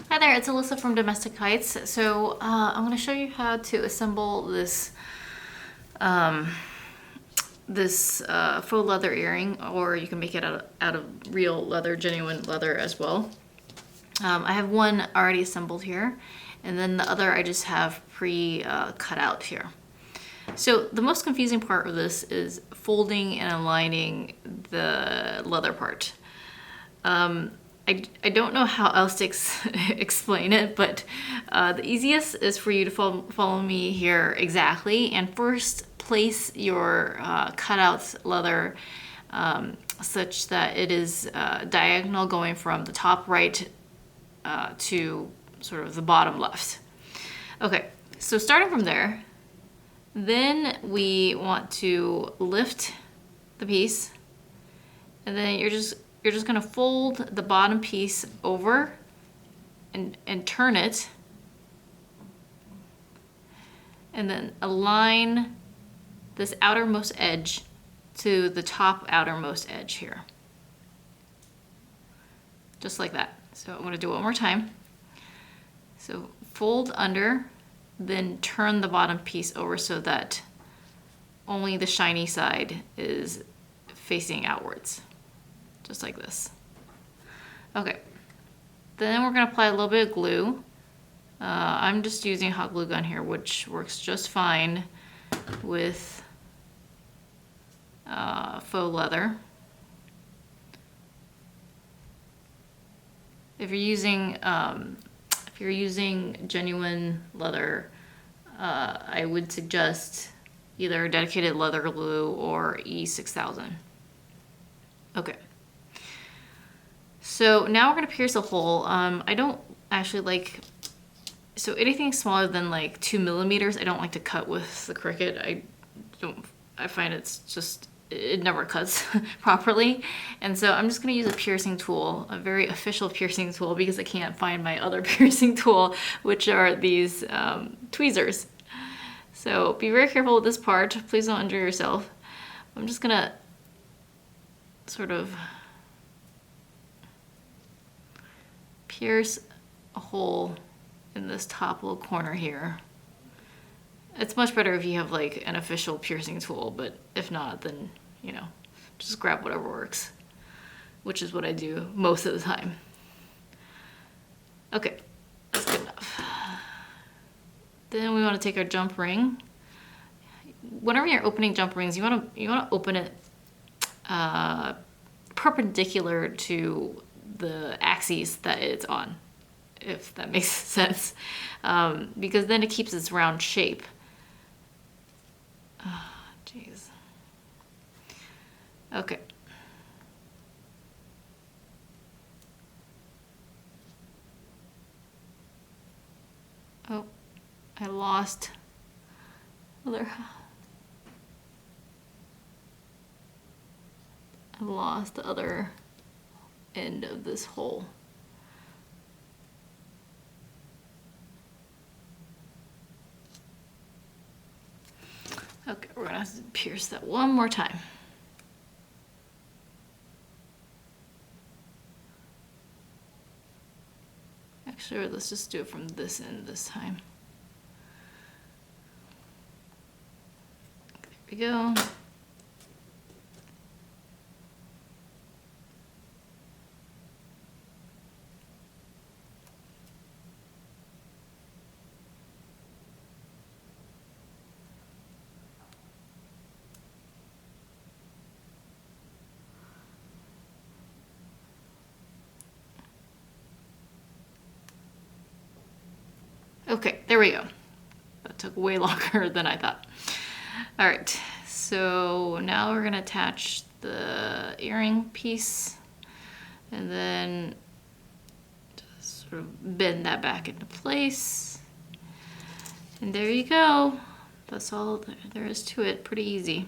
Hi there, it's Alyssa from Domestic Heights. So I'm going to show you how to assemble this faux leather earring, or you can make it out of real leather, genuine leather as well. I have one already assembled here, and then the other I just have cut out here. So the most confusing part of this is folding and aligning the leather part. I don't know how else to explain it, but the easiest is for you to follow me here exactly, and first place your cutout leather such that it is diagonal, going from the top right to sort of the bottom left. Okay, so starting from there, then we want to lift the piece, and then you're just gonna fold the bottom piece over and turn it, and then align this outermost edge to the top outermost edge here. Just like that. So I'm gonna do it one more time. So fold under, then turn the bottom piece over so that only the shiny side is facing outwards. Just like this. Okay, then we're gonna apply a little bit of glue. I'm just using a hot glue gun here, which works just fine with faux leather. If you're using genuine leather, I would suggest either dedicated leather glue or E6000. Okay. So now we're gonna pierce a hole. I don't actually like, so anything smaller than like 2 millimeters, I don't like to cut with the Cricut. I find it never cuts properly. And so I'm just gonna use a piercing tool, a very official piercing tool, because I can't find my other piercing tool, which are these tweezers. So be very careful with this part. Please don't injure yourself. I'm just gonna sort of pierce a hole in this top little corner here. It's much better if you have like an official piercing tool, but if not, then, you know, just grab whatever works, which is what I do most of the time. Okay, that's good enough. Then we want to take our jump ring. Whenever you're opening jump rings, you want to open it perpendicular to the axes that it's on, if that makes sense, because then it keeps its round shape. Oh, jeez. Okay. Oh, I lost the other end of this hole. Okay, we're gonna have to pierce that one more time. Actually, let's just do it from this end this time. There we go. Okay, there we go. That took way longer than I thought. All right, so now we're gonna attach the earring piece, and then just sort of bend that back into place. And there you go. That's all there is to it, pretty easy.